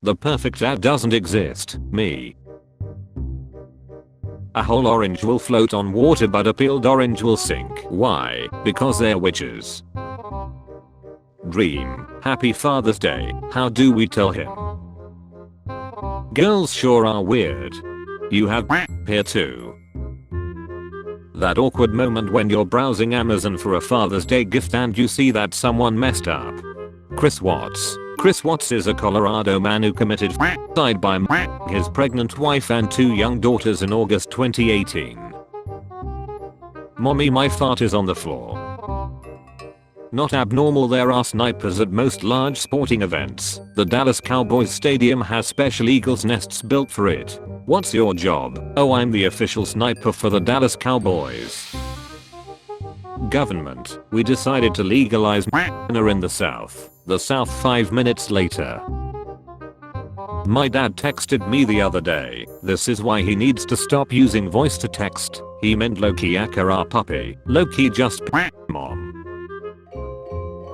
The perfect dad doesn't exist. Me. A whole orange will float on water but a peeled orange will sink. Why? Because they're witches. Dream. Happy Father's Day. How do we tell him? Girls sure are weird. You have here too. That awkward moment when you're browsing Amazon for a Father's Day gift and you see that someone messed up. Chris Watts. Chris Watts is a Colorado man who committed suicide by his pregnant wife and 2 young daughters in August 2018. Mommy, my fart is on the floor. Not abnormal, there are snipers at most large sporting events. The Dallas Cowboys stadium has special eagles nests built for it. What's your job? Oh, I'm the official sniper for the Dallas Cowboys. Government. We decided to legalize marijuana in the South. The South 5 minutes later. My dad texted me the other day. This is why he needs to stop using voice to text. He meant low-key akara puppy. Low-key just mom.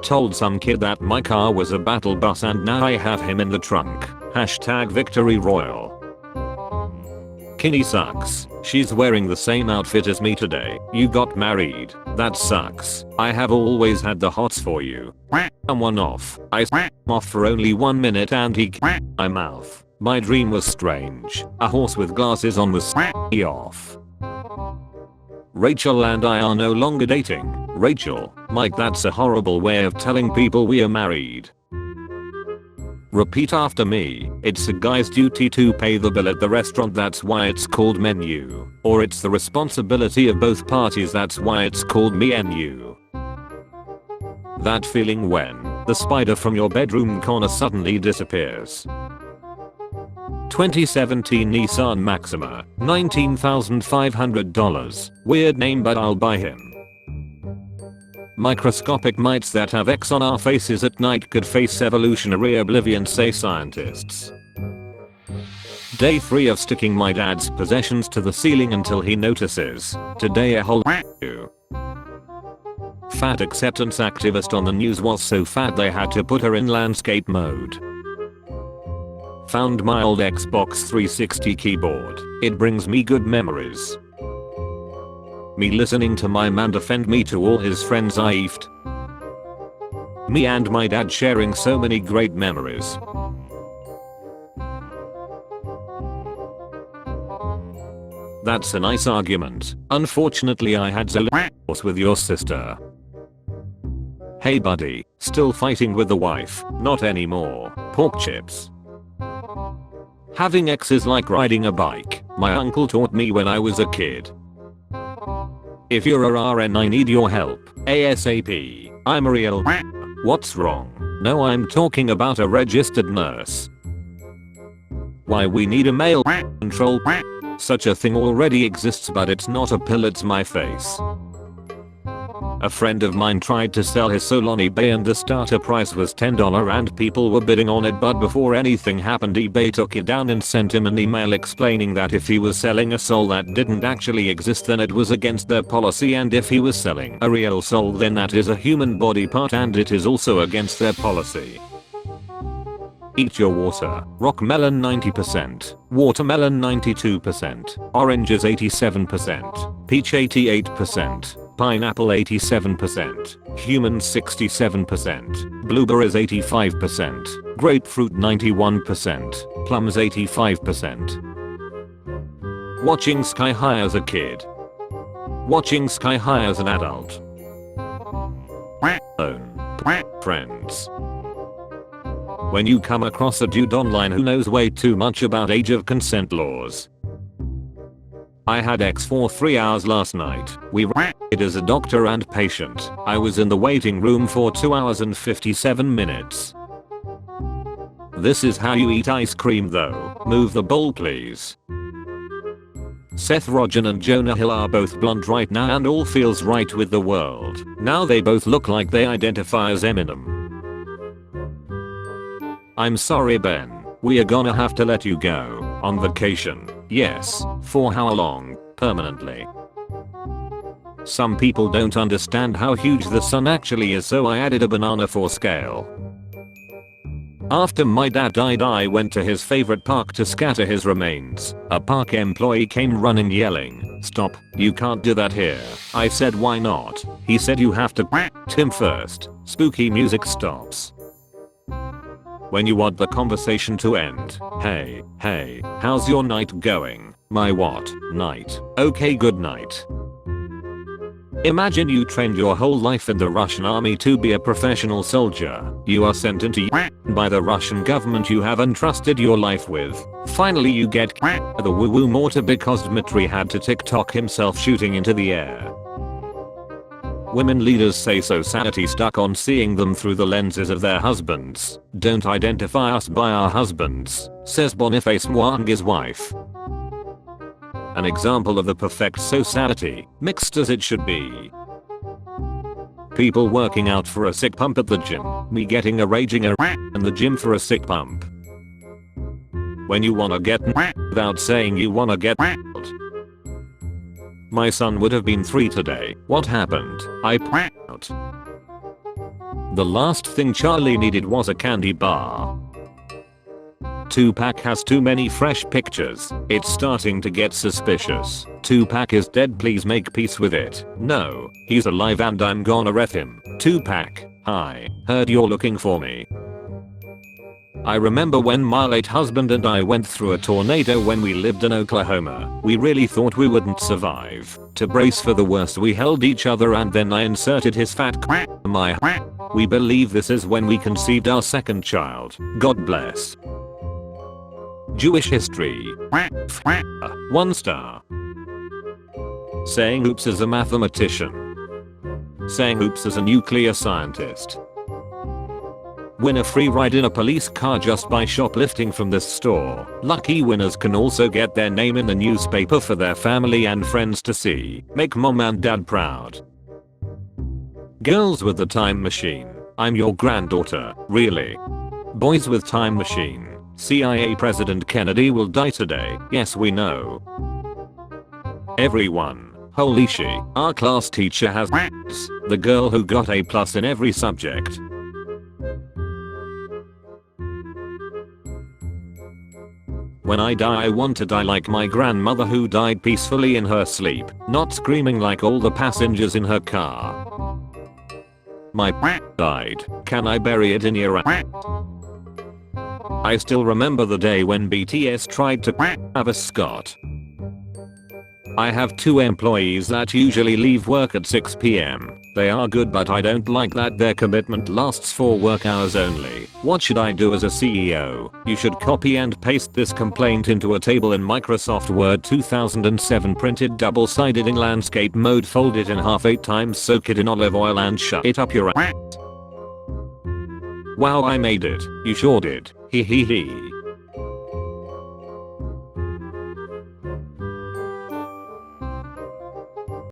Told some kid that my car was a battle bus and now I have him in the trunk. Hashtag victory royal. Kinney sucks. She's wearing the same outfit as me today. You got married. That sucks. I have always had the hots for you. Someone off. I off for only 1 minute and he my mouth. My dream was strange. A horse with glasses on was off. Rachel and I are no longer dating. Rachel, Mike, that's a horrible way of telling people we are married. Repeat after me. It's a guy's duty to pay the bill at the restaurant, that's why it's called menu. Or it's the responsibility of both parties, that's why it's called menu. That feeling when the spider from your bedroom corner suddenly disappears. 2017 Nissan Maxima, $19,500. Weird name but I'll buy him. Microscopic mites that have X on our faces at night could face evolutionary oblivion, say scientists. Day 3 of sticking my dad's possessions to the ceiling until he notices. Today a whole fat acceptance activist on the news was so fat they had to put her in landscape mode. Found my old Xbox 360 keyboard. It brings me good memories. Me listening to my man defend me to all his friends I eefed. Me and my dad sharing so many great memories. That's a nice argument. Unfortunately I had zillions with your sister. Hey buddy, still fighting with the wife? Not anymore. Pork chips. Having X is like riding a bike. My uncle taught me when I was a kid. If you're a RN, I need your help. ASAP. I'm a real. What's wrong? No, I'm talking about a registered nurse. Why we need a male control? Such a thing already exists, but it's not a pill, it's my face. A friend of mine tried to sell his soul on eBay and the starter price was $10 and people were bidding on it, but before anything happened eBay took it down and sent him an email explaining that if he was selling a soul that didn't actually exist then it was against their policy, and if he was selling a real soul then that is a human body part and it is also against their policy. Eat your water. Rock melon 90%, watermelon 92%, oranges 87%, peach 88%. Pineapple 87%, human 67%, blueberries 85%, grapefruit 91%, plums 85%. Watching Sky High as a kid. Watching Sky High as an adult. Own friends. When you come across a dude online who knows way too much about age of consent laws. I had X for 3 hours last night. We it as a doctor and patient. I was in the waiting room for 2 hours and 57 minutes. This is how you eat ice cream though. Move the bowl please. Seth Rogen and Jonah Hill are both blonde right now and all feels right with the world. Now they both look like they identify as Eminem. I'm sorry Ben. We are gonna have to let you go. On vacation. Yes. For how long? Permanently. Some people don't understand how huge the sun actually is, so I added a banana for scale. After my dad died, I went to his favorite park to scatter his remains. A park employee came running yelling, "Stop, you can't do that here." I said, "Why not?" He said, "You have to him first." Spooky music stops. When you want the conversation to end. Hey, how's your night going? My what? Night. Okay, good night. Imagine you trained your whole life in the Russian army to be a professional soldier. You are sent into by the Russian government you have entrusted your life with. Finally you get the woo-woo mortar because Dmitry had to TikTok himself shooting into the air. Women leaders say society stuck on seeing them through the lenses of their husbands. Don't identify us by our husbands, says Boniface Mwangi's wife. An example of the perfect society, mixed as it should be. People working out for a sick pump at the gym, me getting a raging in the gym for a sick pump. When you wanna get without saying you wanna get My son would have been 3 today. What happened? I out. The last thing Charlie needed was a candy bar. Tupac has too many fresh pictures. It's starting to get suspicious. Tupac is dead, please make peace with it. No, he's alive and I'm gonna ref him. Tupac, hi, heard you're looking for me. I remember when my late husband and I went through a tornado when we lived in Oklahoma. We really thought we wouldn't survive. To brace for the worst we held each other and then I inserted his fat my We believe this is when we conceived our second child. God bless. Jewish history. 1 star. Saying oops as a mathematician. Saying oops as a nuclear scientist. Win a free ride in a police car just by shoplifting from this store. Lucky winners can also get their name in the newspaper for their family and friends to see. Make mom and dad proud. Girls with the time machine. I'm your granddaughter, really. Boys with time machine. CIA President Kennedy will die today. Yes, we know. Everyone. Holy she. Our class teacher has the girl who got A+ in every subject. When I die I want to die like my grandmother who died peacefully in her sleep, not screaming like all the passengers in her car. My died. Can I bury it in your I still remember the day when BTS tried to Travis Scott. I have 2 employees that usually leave work at 6 PM. They are good but I don't like that their commitment lasts for work hours only. What should I do as a CEO? You should copy and paste this complaint into a table in Microsoft Word 2007, printed double-sided in landscape mode, fold it in half 8 times, soak it in olive oil and shove it up your ass. Wow, I made it. You sure did. Hee hee hee.